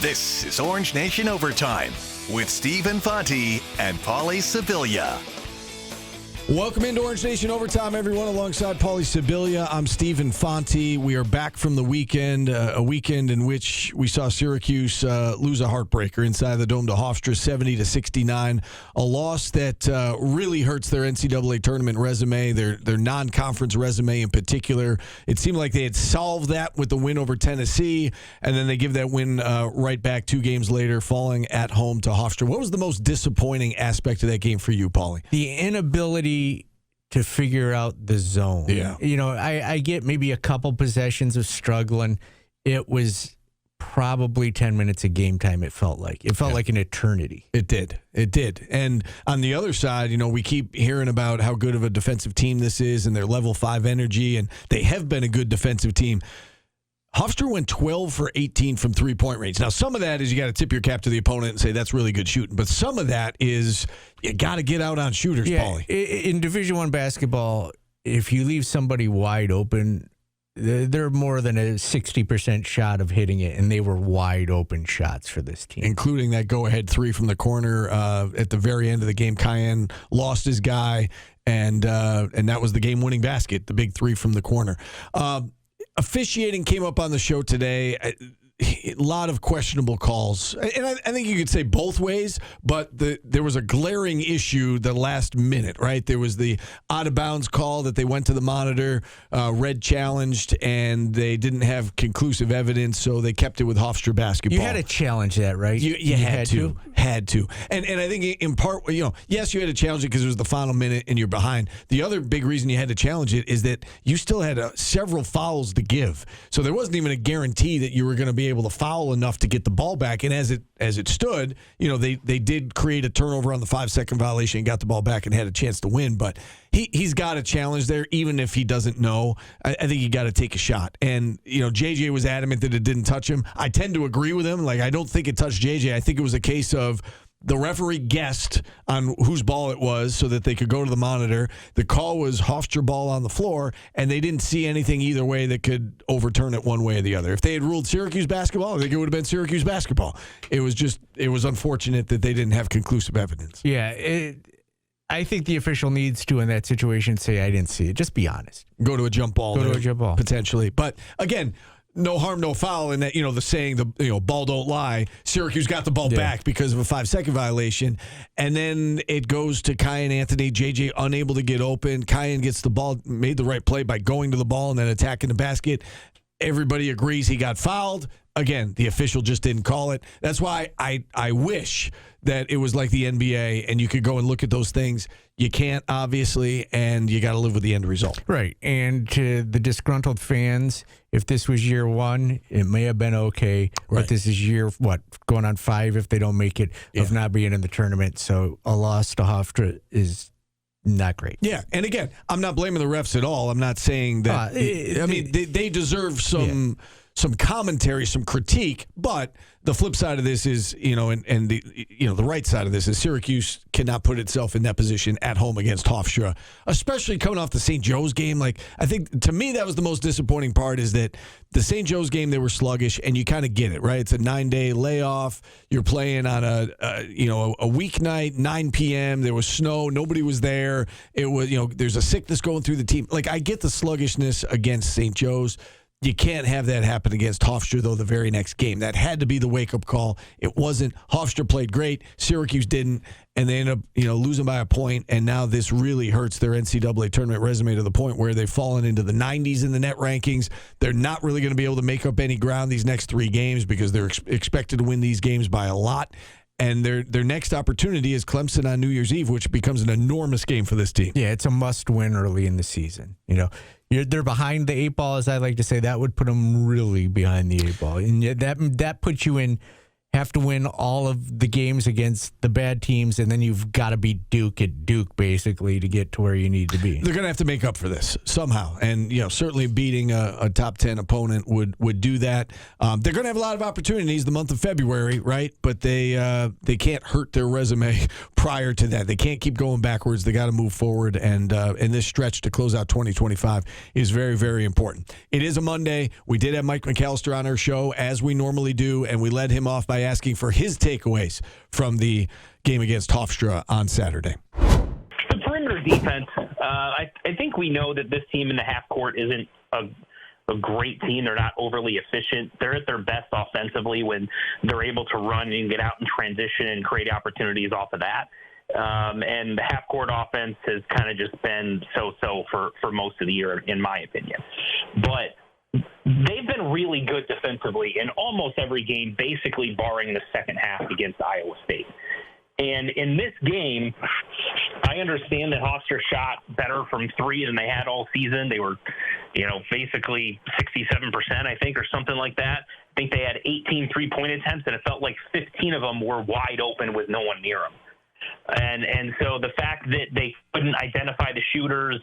This is Orange Nation Overtime with Stephen Fonte and Paulie Sibilia. Welcome into Orange Nation Overtime, everyone. Alongside Paulie Sibilia, I'm Stephen Fonte. We are back from the weekend, a weekend in which we saw Syracuse lose a heartbreaker inside the Dome to Hofstra, 70-69. A loss that really hurts their NCAA tournament resume, their non-conference resume in particular. It seemed like they had solved that with the win over Tennessee, and then they give that win right back 2 games later, falling at home to Hofstra. What was the most disappointing aspect of that game for you, Paulie? The inability to figure out the zone. Yeah. You know, I get maybe a couple possessions of struggling. It was probably 10 minutes of game time, it felt like. It felt like an eternity. It did. And on the other side, you know, we keep hearing about how good of a defensive team this is and their level 5 energy, and they have been a good defensive team. Hofstra went 12 for 18 from three-point range. Now, some of that is you got to tip your cap to the opponent and say that's really good shooting. But some of that is you got to get out on shooters, Paulie. In Division I basketball, if you leave somebody wide open, they're more than a 60% shot of hitting it, and they were wide open shots for this team. Including that go-ahead 3 from the corner at the very end of the game. Cayenne lost his guy, and that was the game-winning basket, the big 3 from the corner. Officiating came up on the show today. A lot of questionable calls. And I think you could say both ways, but there was a glaring issue the last minute, right? There was the out-of-bounds call that they went to the monitor, red challenged, and they didn't have conclusive evidence, so they kept it with Hofstra basketball. You had to challenge that, right? You had to. Had to. And I think in part, you know, yes, you had to challenge it because it was the final minute and you're behind. The other big reason you had to challenge it is that you still had several fouls to give. So there wasn't even a guarantee that you were going to be able to foul enough to get the ball back. And as it stood, you know, they did create a turnover on the 5-second violation and got the ball back and had a chance to win. But he's got a challenge there, even if he doesn't know. I think you got to take a shot. And, you know, JJ was adamant that it didn't touch him. I tend to agree with him. Like, I don't think it touched JJ. I think it was a case of the referee guessed on whose ball it was so that they could go to the monitor. The call was Hofstra ball on the floor, and they didn't see anything either way that could overturn it one way or the other. If they had ruled Syracuse basketball, I think it would have been Syracuse basketball. It was unfortunate that they didn't have conclusive evidence. Yeah, I think the official needs to, in that situation, say, I didn't see it. Just be honest. Go to a jump ball. Go to a jump ball. Potentially. But, again, no harm, no foul, and that, you know, the saying, ball don't lie. Syracuse got the ball back because of a 5-second violation. And then it goes to Cayenne Anthony. JJ unable to get open. Cayenne gets the ball, made the right play by going to the ball and then attacking the basket. Everybody agrees he got fouled. Again, the official just didn't call it. That's why I wish that it was like the NBA and you could go and look at those things. You can't, obviously, and you got to live with the end result. Right. And to the disgruntled fans, if this was year 1, it may have been okay. Right. But this is year, going on 5 if they don't make it, of not being in the tournament. So a loss to Hofstra is not great. Yeah, and again, I'm not blaming the refs at all. I'm not saying that. They deserve some commentary, some critique, but the flip side of this is, you know, and the right side of this is Syracuse cannot put itself in that position at home against Hofstra, especially coming off the St. Joe's game. Like, I think, to me, that was the most disappointing part, is that the St. Joe's game, they were sluggish, and you kind of get it, right? It's a 9-day layoff. You're playing on a weeknight, 9 p.m. There was snow. Nobody was there. It was, there's a sickness going through the team. Like, I get the sluggishness against St. Joe's. You can't have that happen against Hofstra, though, the very next game. That had to be the wake-up call. It wasn't. Hofstra played great. Syracuse didn't, and they ended up losing by a point, and now this really hurts their NCAA tournament resume to the point where they've fallen into the 90s in the net rankings. They're not really going to be able to make up any ground these next 3 games because they're expected to win these games by a lot. And their next opportunity is Clemson on New Year's Eve, which becomes an enormous game for this team. Yeah, it's a must-win early in the season. They're behind the 8 ball, as I like to say. That would put them really behind the 8 ball, and that puts you in have to win all of the games against the bad teams, and then you've got to beat Duke at Duke, basically, to get to where you need to be. They're going to have to make up for this somehow, and certainly beating a top 10 opponent would do that. They're going to have a lot of opportunities the month of February, right? But they can't hurt their resume prior to that. They can't keep going backwards. They got to move forward, and this stretch to close out 2025 is very, very important. It is a Monday. We did have Mike McAllister on our show, as we normally do, and we led him off by asking for his takeaways from the game against Hofstra on Saturday. The perimeter defense, I think we know that this team in the half court isn't a great team. They're not overly efficient. They're at their best offensively when they're able to run and get out in transition and create opportunities off of that. And the half court offense has kind of just been so-so for most of the year, in my opinion. But they've been really good defensively in almost every game, basically barring the second half against Iowa State. And in this game, I understand that Hofstra shot better from three than they had all season. They were, basically 67%, I think, or something like that. I think they had 18 three-point attempts, and it felt like 15 of them were wide open with no one near them. And so the fact that they couldn't identify the shooters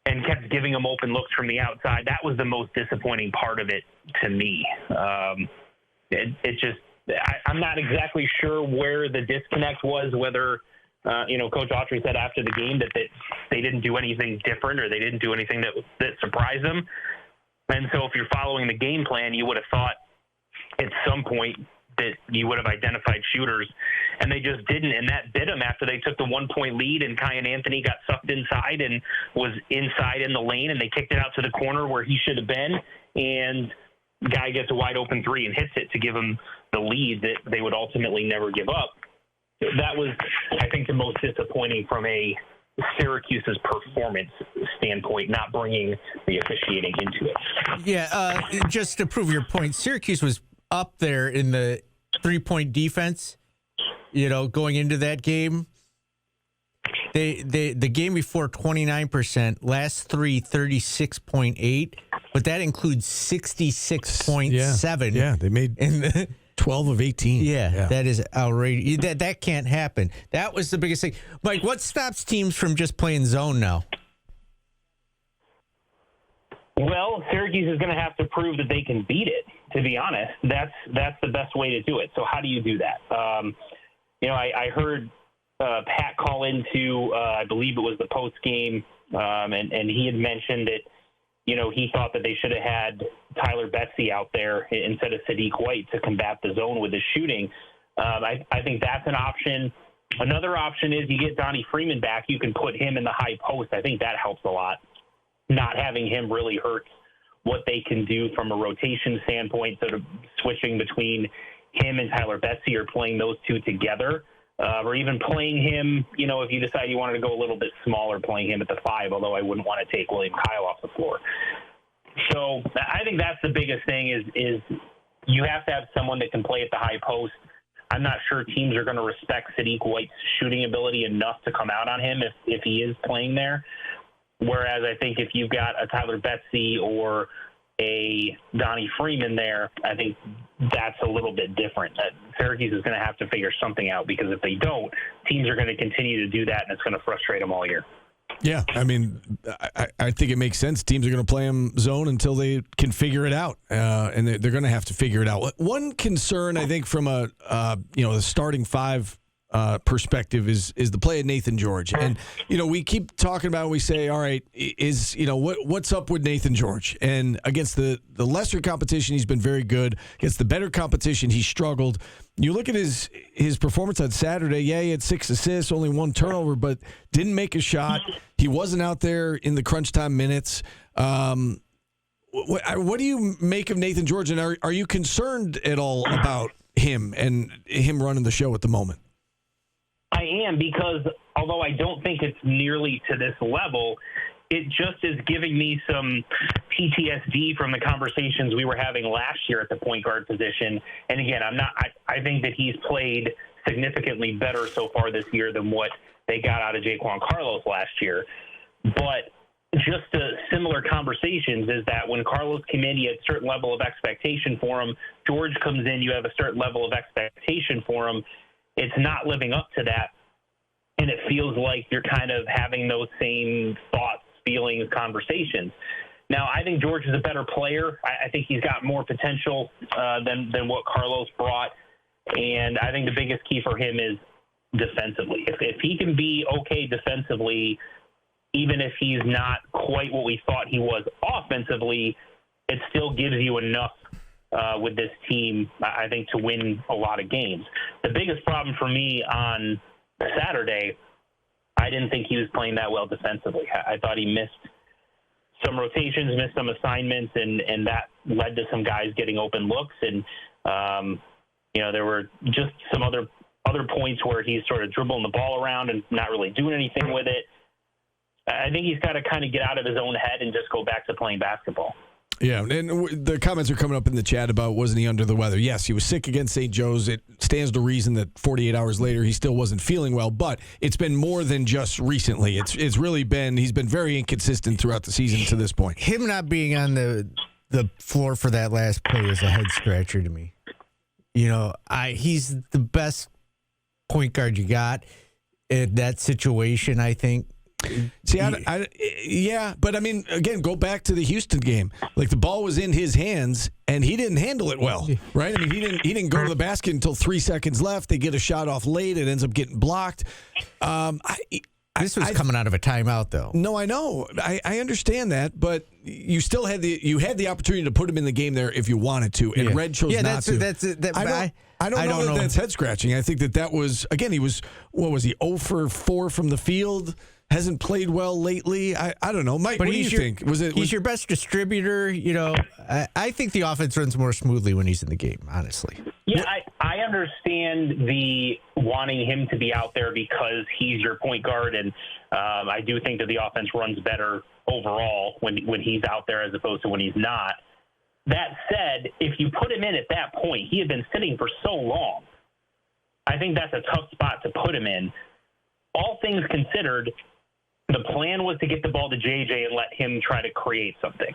and kept giving them open looks from the outside, that was the most disappointing part of it to me. I'm not exactly sure where the disconnect was, whether, Coach Autry said after the game that they didn't do anything different or they didn't do anything that surprised them. And so if you're following the game plan, you would have thought at some point that you would have identified shooters, and they just didn't, and that bit them after they took the 1-point lead, and Kyan Anthony got sucked inside and was inside in the lane, and they kicked it out to the corner where he should have been, and guy gets a wide open three and hits it to give him the lead that they would ultimately never give up. That was, I think, the most disappointing from a Syracuse's performance standpoint, not bringing the officiating into it. Yeah, just to prove your point, Syracuse was up there in the three-point defense, going into that game. The game before 29%, last three 36.8, but that includes 66.7. Yeah, they made 12 of 18. Yeah, that is outrageous. That can't happen. That was the biggest thing. Mike, what stops teams from just playing zone now? Well, Syracuse is going to have to prove that they can beat it, to be honest. That's the best way to do it. So how do you do that? I heard Pat call into, I believe it was the post game, and he had mentioned that, he thought that they should have had Tyler Betsy out there instead of Sadiq White to combat the zone with his shooting. I think that's an option. Another option is you get Donnie Freeman back. You can put him in the high post. I think that helps a lot. Not having him really hurts what they can do from a rotation standpoint, sort of switching between him and Tyler Betsy or playing those two together, or even playing him, if you decide you wanted to go a little bit smaller, playing him at the 5, although I wouldn't want to take William Kyle off the floor. So I think that's the biggest thing is you have to have someone that can play at the high post. I'm not sure teams are going to respect Sadiq White's shooting ability enough to come out on him if he is playing there. Whereas I think if you've got a Tyler Betsy or a Donnie Freeman there, I think that's a little bit different. Syracuse is going to have to figure something out, because if they don't, teams are going to continue to do that, and it's going to frustrate them all year. Yeah, I mean, I think it makes sense. Teams are going to play them zone until they can figure it out, and they're going to have to figure it out. One concern, I think, from the starting 5 perspective is the play of Nathan George. And, we keep talking about, we say, all right, what's up with Nathan George? And against the lesser competition, he's been very good. Against the better competition, he struggled. You look at his performance on Saturday. Yeah, he had 6 assists, only 1 turnover, but didn't make a shot. He wasn't out there in the crunch time minutes. What do you make of Nathan George? And are you concerned at all about him and him running the show at the moment? I am, because although I don't think it's nearly to this level, it just is giving me some PTSD from the conversations we were having last year at the point guard position. And again, I think that he's played significantly better so far this year than what they got out of Jaquan Carlos last year. But just similar conversations is that when Carlos came in, you had a certain level of expectation for him. George comes in, you have a certain level of expectation for him. It's not living up to that, and it feels like you're kind of having those same thoughts, feelings, conversations. Now, I think George is a better player. I think he's got more potential than what Carlos brought, and I think the biggest key for him is defensively. If he can be okay defensively, even if he's not quite what we thought he was offensively, it still gives you enough with this team, I think, to win a lot of games. The biggest problem for me on Saturday, I didn't think he was playing that well defensively. I thought he missed some rotations, missed some assignments, and that led to some guys getting open looks. And, there were just some other points where he's sort of dribbling the ball around and not really doing anything with it. I think he's got to kind of get out of his own head and just go back to playing basketball. Yeah, and the comments are coming up in the chat about wasn't he under the weather? Yes, he was sick against St. Joe's. It stands to reason that 48 hours later he still wasn't feeling well, but it's been more than just recently. It's really been, he's been very inconsistent throughout the season to this point. Him not being on the floor for that last play is a head scratcher to me. He's the best point guard you got in that situation, I think. See, yeah, but I mean, again, go back to the Houston game. Like the ball was in his hands, and he didn't handle it well, right? I mean, he didn't go to the basket until 3 seconds left. They get a shot off late. It ends up getting blocked. This was coming out of a timeout, though. No, I know. I understand that, but you still had the opportunity to put him in the game there if you wanted to, and Red chose not to. I don't know that that's head scratching. I think that was, again, he was 0 for 4 from the field. Hasn't played well lately. I don't know. Mike, what do you think? He's your best distributor. I think the offense runs more smoothly when he's in the game, honestly. Yeah, I understand the wanting him to be out there because he's your point guard, and I do think that the offense runs better overall when he's out there as opposed to when he's not. That said, if you put him in at that point, he had been sitting for so long. I think that's a tough spot to put him in. All things considered, the plan was to get the ball to JJ and let him try to create something.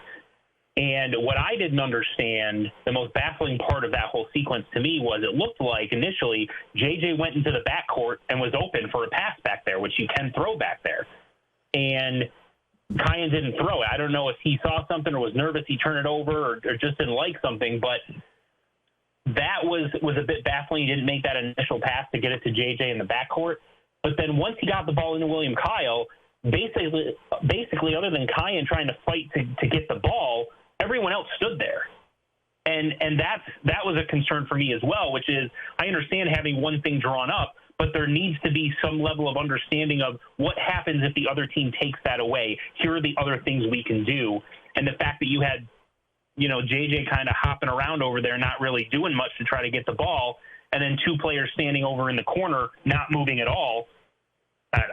And what I didn't understand, the most baffling part of that whole sequence to me was it looked like initially JJ went into the backcourt and was open for a pass back there, which you can throw back there. And Kyan didn't throw it. I don't know if he saw something or was nervous he turned it over or just didn't like something, but that was a bit baffling. He didn't make that initial pass to get it to JJ in the backcourt. But then once he got the ball into William Kyle, basically other than Kyan trying to fight to get the ball, everyone else stood there. And that was a concern for me as well, which is I understand having one thing drawn up, but there needs to be some level of understanding of what happens if the other team takes that away. Here are the other things we can do. And the fact that you had, JJ kind of hopping around over there, not really doing much to try to get the ball, and then two players standing over in the corner, not moving at all,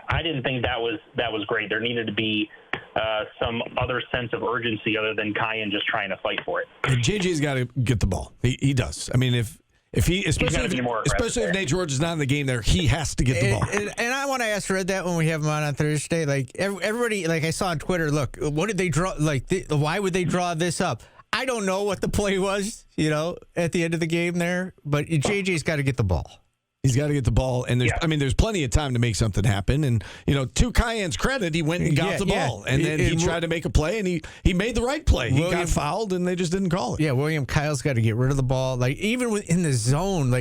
I didn't think that was great. There needed to be some other sense of urgency other than Kyan just trying to fight for it. JJ's got to get the ball. He does. I mean, if he, especially if Nate George is not in the game there, he has to get the ball. And I want to ask Red that when we have him on Thursday. Like everybody, like I saw on Twitter, look, what did they draw? Why would they draw this up? I don't know what the play was, at the end of the game there, but JJ's got to get the ball. He's got to get the ball, and there's plenty of time to make something happen. And to Kyan's credit, he went and got the ball, and then he tried to make a play, and he made the right play. He got fouled, and they just didn't call it. Yeah, William Kyle's got to get rid of the ball. Like even in the zone,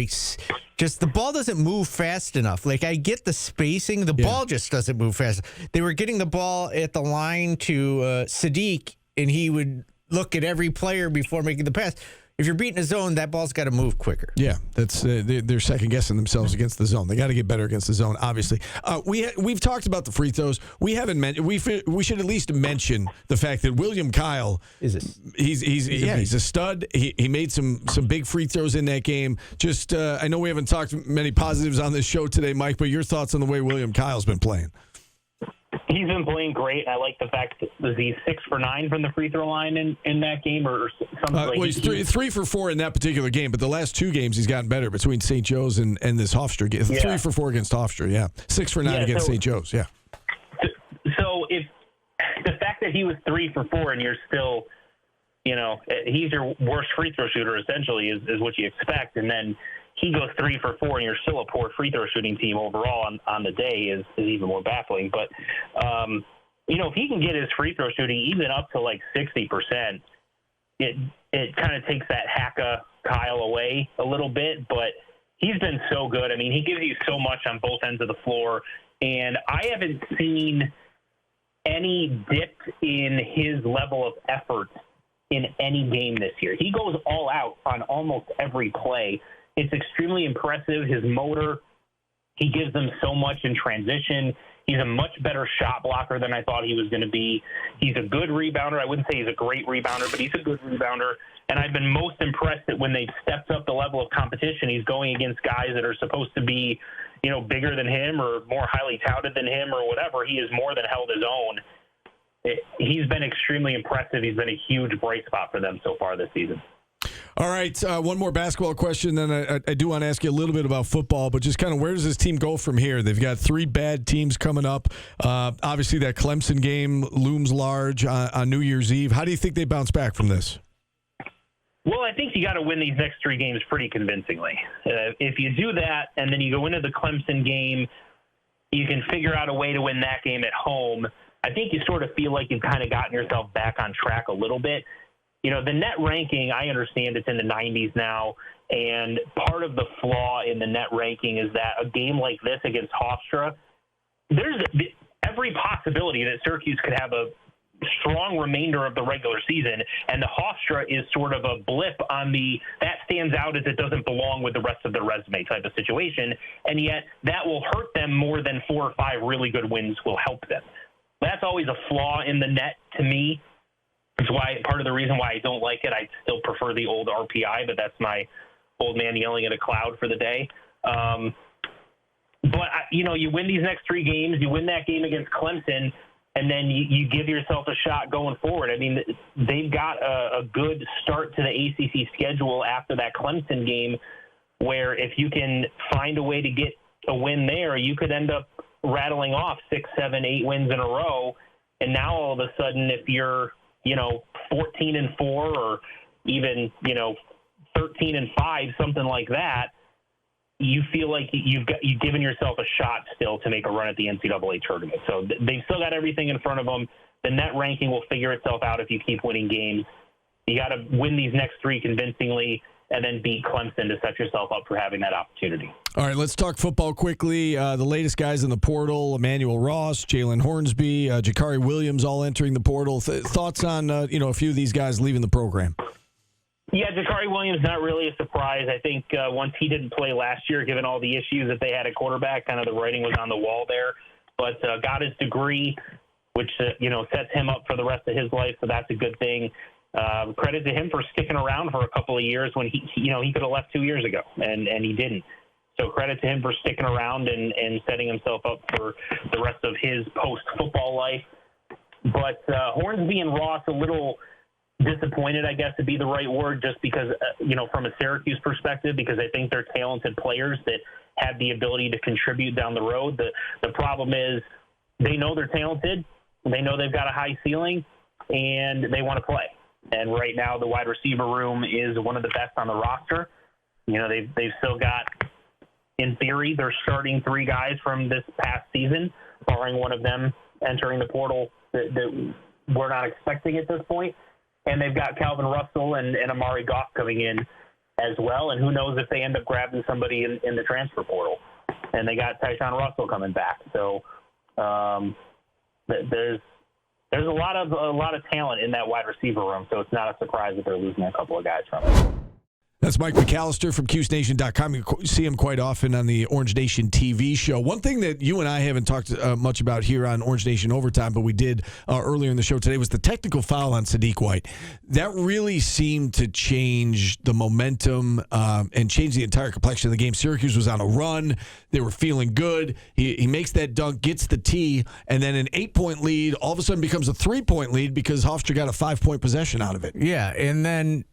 just the ball doesn't move fast enough. Like I get the spacing, the ball just doesn't move fast. They were getting the ball at the line to Sadiq, and he would look at every player before making the pass. If you're beating a zone, that ball's got to move quicker. Yeah, that's they're second guessing themselves against the zone. They got to get better against the zone. Obviously, we've talked about the free throws. We haven't mentioned. We should at least mention the fact that William Kyle he's a stud. He made some big free throws in that game. Just I know we haven't talked many positives on this show today, Mike. But your thoughts on the way William Kyle's been playing? He's been playing great. I like the fact that was he 6 for 9 from the free throw line in that game or something like that. Well, he's 3 for 4 in that particular game, but the last two games he's gotten better between St. Joe's and this Hofstra game. 3 for 4 against Hofstra, 6 for 9 against St. Joe's, So if the fact that he was 3 for 4 and you're still, he's your worst free throw shooter essentially is what you expect. And then he goes 3 for 4 and you're still a poor free throw shooting team overall on the day is even more baffling. But, if he can get his free throw shooting even up to like 60%, it kind of takes that Haka Kyle away a little bit, but he's been so good. I mean, he gives you so much on both ends of the floor, and I haven't seen any dip in his level of effort in any game this year. He goes all out on almost every play. It's extremely impressive. His motor, he gives them so much in transition. He's a much better shot blocker than I thought he was going to be. He's a good rebounder. I wouldn't say he's a great rebounder, but he's a good rebounder. And I've been most impressed that when they've stepped up the level of competition, he's going against guys that are supposed to be, bigger than him or more highly touted than him or whatever. He has more than held his own. He's been extremely impressive. He's been a huge bright spot for them so far this season. All right, one more basketball question, then I do want to ask you a little bit about football, but just kind of where does this team go from here? They've got 3 bad teams coming up. Obviously, that Clemson game looms large on New Year's Eve. How do you think they bounce back from this? Well, I think you got to win these next 3 games pretty convincingly. If you do that and then you go into the Clemson game, you can figure out a way to win that game at home. I think you sort of feel like you've kind of gotten yourself back on track a little bit. The net ranking, I understand it's in the 90s now, and part of the flaw in the net ranking is that a game like this against Hofstra, there's every possibility that Syracuse could have a strong remainder of the regular season, and the Hofstra is sort of a blip on that stands out as it doesn't belong with the rest of the resume type of situation, and yet that will hurt them more than 4 or 5 really good wins will help them. That's always a flaw in the net to me. It's part of the reason why I don't like it. I still prefer the old RPI, but that's my old man yelling at a cloud for the day. But you win these next 3 games, you win that game against Clemson, and then you give yourself a shot going forward. I mean, they've got a good start to the ACC schedule after that Clemson game, where if you can find a way to get a win there, you could end up rattling off 6, 7, 8 wins in a row. And now all of a sudden, if you're 14-4 or even, 13-5, something like that, you feel like you've given yourself a shot still to make a run at the NCAA tournament. So they've still got everything in front of them. The net ranking will figure itself out if you keep winning games. You got to win these next 3 convincingly and then beat Clemson to set yourself up for having that opportunity. All right, let's talk football quickly. The latest guys in the portal, Emmanuel Ross, Jalen Hornsby, Jakari Williams all entering the portal. Thoughts on, a few of these guys leaving the program? Yeah, Jakari Williams, not really a surprise. I think once he didn't play last year, given all the issues that they had at quarterback, kind of the writing was on the wall there. But got his degree, which, sets him up for the rest of his life, so that's a good thing. Credit to him for sticking around for a couple of years when he could have left 2 years ago, and he didn't. So credit to him for sticking around and setting himself up for the rest of his post-football life. But Hornsby and Ross, a little disappointed, I guess, to be the right word, just because, from a Syracuse perspective, because I think they're talented players that have the ability to contribute down the road. The problem is they know they're talented, they know they've got a high ceiling, and they want to play. And right now, the wide receiver room is one of the best on the roster. They've still got, in theory, they're starting 3 guys from this past season, barring one of them entering the portal that we're not expecting at this point. And they've got Calvin Russell and Amari Goff coming in as well. And who knows if they end up grabbing somebody in the transfer portal. And they got Tyshawn Russell coming back. So there's a lot of talent in that wide receiver room. So it's not a surprise that they're losing a couple of guys from it. That's Mike McAllister from CuseNation.com. You see him quite often on the Orange Nation TV show. One thing that you and I haven't talked much about here on Orange Nation Overtime, but we did earlier in the show today, was the technical foul on Sadiq White. That really seemed to change the momentum and change the entire complexion of the game. Syracuse was on a run. They were feeling good. He makes that dunk, gets the tee, and then an 8-point lead all of a sudden becomes a 3-point lead because Hofstra got a 5-point possession out of it. Yeah, and then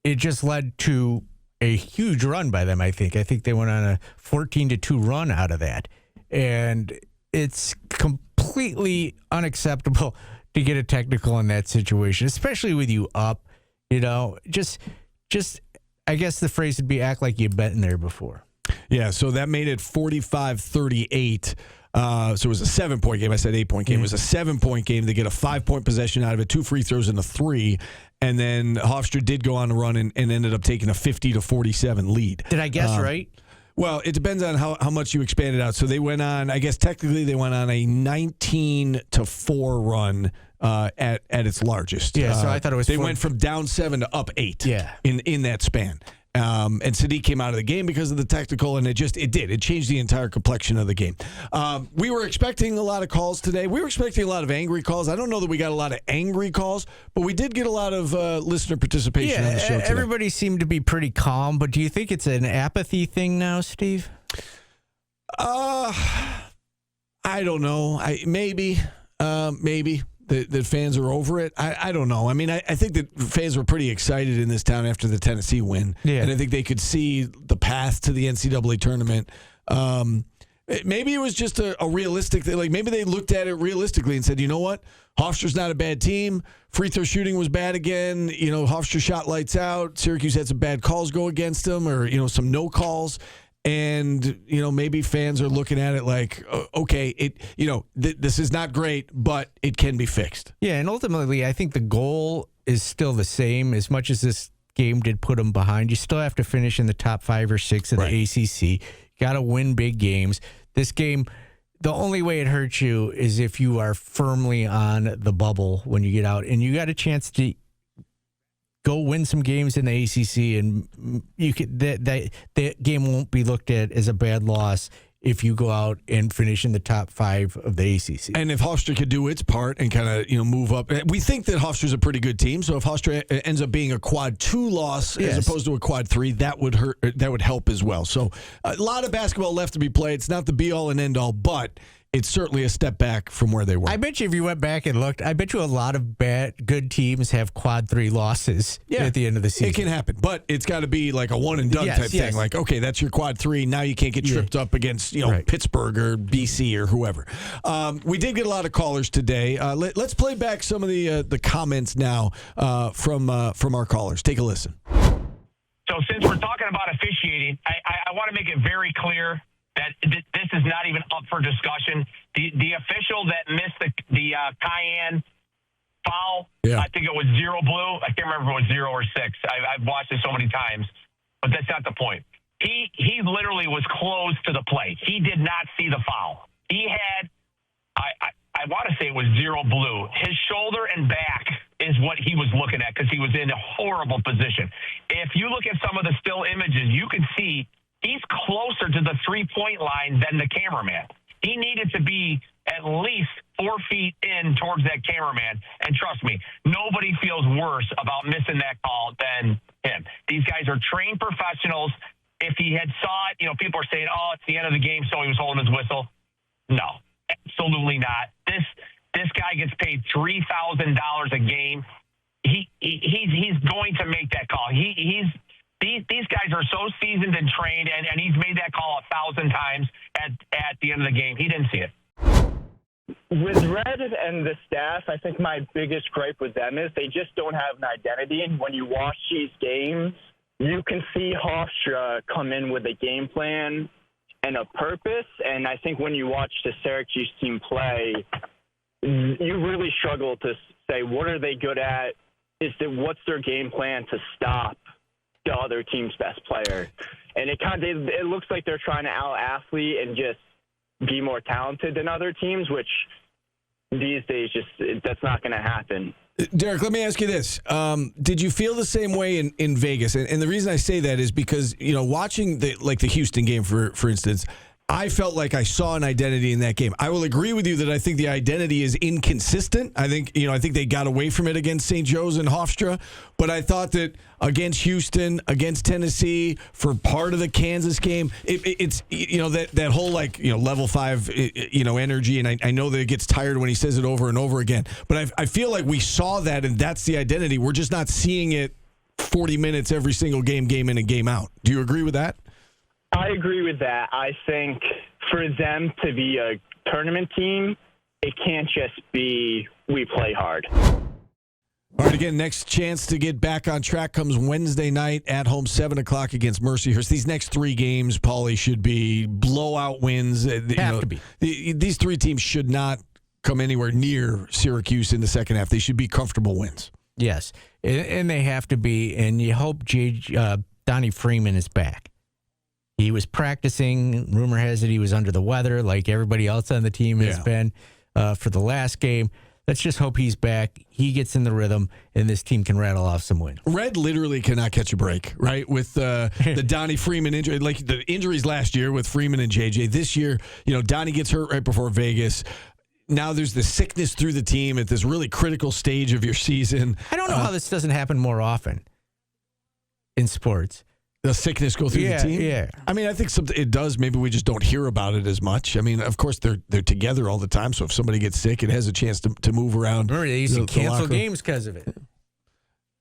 it just led to a huge run by them, I think. I think they went on a 14-2 run out of that. And it's completely unacceptable to get a technical in that situation, especially with you up. Just I guess the phrase would be act like you've been there before. Yeah, so that made it 45-38. So it was a 7-point game. I said 8-point game. It was a 7-point game. They get a 5-point possession out of it, 2 free throws and a 3. And then Hofstra did go on a run and ended up taking a 50-47 lead. Did I guess right? Well, it depends on how much you expand it out. So they went on, I guess technically they went on a 19-4 run at its largest. Yeah, so I thought it was They went from down 7 to up 8 in that span. And Sadiq came out of the game because of the technical, and it changed the entire complexion of the game. We were expecting a lot of calls today. We were expecting a lot of angry calls. I don't know that we got a lot of angry calls, but we did get a lot of listener participation on the show today. Everybody seemed to be pretty calm, but do you think it's an apathy thing now, Steve? I don't know. Maybe. That fans are over it. I don't know. I mean, I think that fans were pretty excited in this town after the Tennessee win. Yeah. And I think they could see the path to the NCAA tournament. Maybe it was just a realistic thing. Like, maybe they looked at it realistically and said, you know what? Hofstra's not a bad team. Free throw shooting was bad again. Hofstra shot lights out. Syracuse had some bad calls go against them, or, some no calls. And, maybe fans are looking at it like, okay, this is not great, but it can be fixed. Yeah, and ultimately, I think the goal is still the same. As much as this game did put them behind, you still have to finish in the top 5 or 6 of the ACC. You got to win big games. This game, the only way it hurts you is if you are firmly on the bubble when you get out, and you got a chance to go win some games in the ACC, and you could that game won't be looked at as a bad loss if you go out and finish in the top 5 of the ACC. And if Hofstra could do its part and kind of move up, we think that Hofstra's a pretty good team. So if Hofstra ends up being a quad 2 loss as opposed to a quad 3, that would hurt. That would help as well. So a lot of basketball left to be played. It's not the be all and end all, but it's certainly a step back from where they were. I bet you if you went back and looked, I bet you a lot of good teams have quad 3 losses at the end of the season. It can happen, but it's got to be like a one and done type thing. Like, okay, that's your quad 3. Now you can't get tripped up against Pittsburgh or BC or whoever. We did get a lot of callers today. Let's play back some of the comments now from our callers. Take a listen. So since we're talking about officiating, I want to make it very clear that this is not even up for discussion. The official that missed the Cayenne foul, I think it was 0 blue. I can't remember if it was 0 or 6. I've watched it so many times, but that's not the point. He literally was close to the play. He did not see the foul. He had, I want to say it was 0 blue. His shoulder and back is what he was looking at because he was in a horrible position. If you look at some of the still images, you can see he's closer to the 3-point line than the cameraman. He needed to be at least 4 feet in towards that cameraman. And trust me, nobody feels worse about missing that call than him. These guys are trained professionals. If he had saw it, people are saying, oh, it's the end of the game, so he was holding his whistle. No, absolutely not. This guy gets paid $3,000 a game. He's going to make that call. These guys are so seasoned and trained, and he's made that call 1,000 times at the end of the game. He didn't see it. With Red and the staff, I think my biggest gripe with them is they just don't have an identity. And when you watch these games, you can see Hofstra come in with a game plan and a purpose. And I think when you watch the Syracuse team play, you really struggle to say, what are they good at? What's their game plan to stop the other team's best player? And it looks like they're trying to out-athlete and just be more talented than other teams, which these days that's not going to happen. Derek, let me ask you this. Did you feel the same way in Vegas? And the reason I say that is because, watching the Houston game, for instance, I felt like I saw an identity in that game. I will agree with you that I think the identity is inconsistent. I think they got away from it against St. Joe's and Hofstra, but I thought that against Houston, against Tennessee, for part of the Kansas game, it's that whole level 5 energy, and I know that it gets tired when he says it over and over again, but I feel like we saw that, and that's the identity. We're just not seeing it 40 minutes every single game in and game out. Do you agree with that? I agree with that. I think for them to be a tournament team, it can't just be we play hard. All right, again, next chance to get back on track comes Wednesday night at home, 7 o'clock against Mercyhurst. These next 3 games, Paulie, should be blowout wins. Have to be. These 3 teams should not come anywhere near Syracuse in the second half. They should be comfortable wins. Yes, and they have to be, and you hope Donnie Freeman is back. He was practicing. Rumor has it he was under the weather like everybody else on the team has been for the last game. Let's just hope he's back. He gets in the rhythm, and this team can rattle off some wins. Red literally cannot catch a break, right? With the Donnie Freeman injury, like the injuries last year with Freeman and JJ. This year, Donnie gets hurt right before Vegas. Now there's the sickness through the team at this really critical stage of your season. I don't know how this doesn't happen more often in sports. The sickness go through the team? Yeah. I mean, I think it does. Maybe we just don't hear about it as much. I mean, of course, they're together all the time, so if somebody gets sick, it has a chance to move around. Remember, they used to cancel games because of it.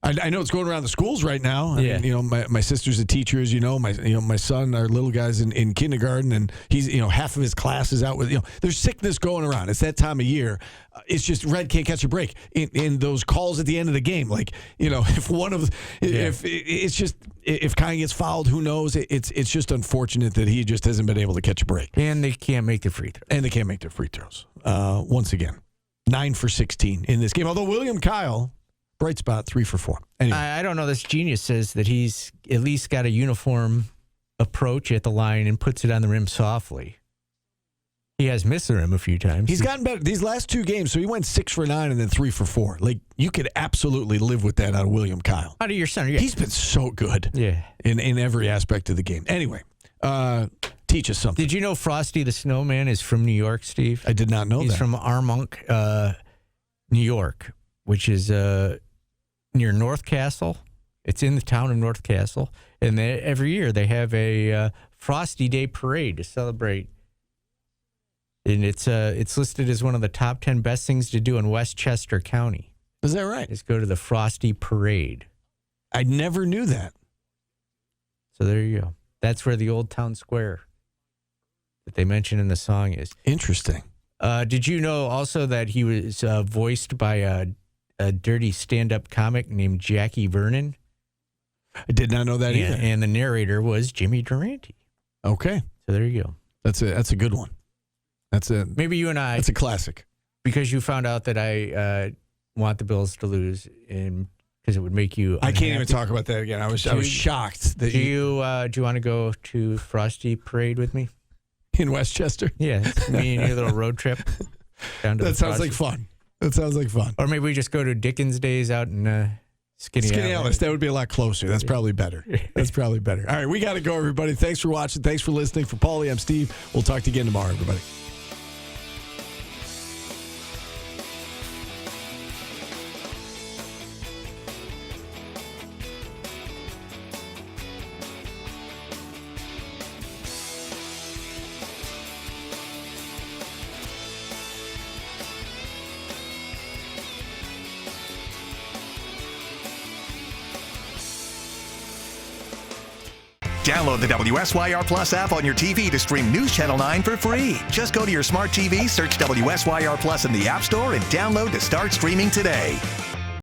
I know it's going around the schools right now. I mean, my sister's a teacher, as you know. My son, our little guy's in kindergarten, and he's half of his class is out with there's sickness going around. It's that time of year. It's just Red can't catch a break in those calls at the end of the game. Like if one of if it's just if Kai gets fouled, who knows? It's just unfortunate that he just hasn't been able to catch a break. And they can't make the free throws. Once again, 9 for 16 in this game. Although William Kyle. Bright spot, 3 for 4. Anyway. I don't know. This genius says that he's at least got a uniform approach at the line and puts it on the rim softly. He has missed the rim a few times. He's gotten better these last 2 games. So he went 6 for 9 and then 3 for 4. Like you could absolutely live with that out of William Kyle. Out of your center, yeah. He's been so good. Yeah. In every aspect of the game. Anyway, teach us something. Did you know Frosty the Snowman is from New York, Steve? I did not know He's that. from Armonk, New York, which is near North Castle. It's in the town of North Castle. And every year they have a Frosty Day parade to celebrate. And it's listed as one of the top 10 best things to do in Westchester County. Is that right? Is go to the Frosty Parade. I never knew that. So there you go. That's where the old town square that they mention in the song is. Interesting. Did you know also that he was voiced by a dirty stand-up comic named Jackie Vernon? I did not know that either. And the narrator was Jimmy Durante. Okay. So there you go. That's a good one. Maybe you and I. That's a classic. Because you found out that I want the Bills to lose, and because it would make you unhappy. I can't even talk about that again. I was shocked. That do you want to go to Frosty Parade with me? In Westchester? Yeah. Me and your little road trip down to That sounds like fun. That sounds like fun. Or maybe we just go to Dickens Days out in Skinny Alice. That would be a lot closer. That's probably better. That's probably better. All right, we got to go, everybody. Thanks for watching. Thanks for listening. For Paulie, I'm Steve. We'll talk to you again tomorrow, everybody. Download the WSYR Plus app on your TV to stream News Channel 9 for free. Just go to your smart TV, search WSYR Plus in the App Store, and download to start streaming today.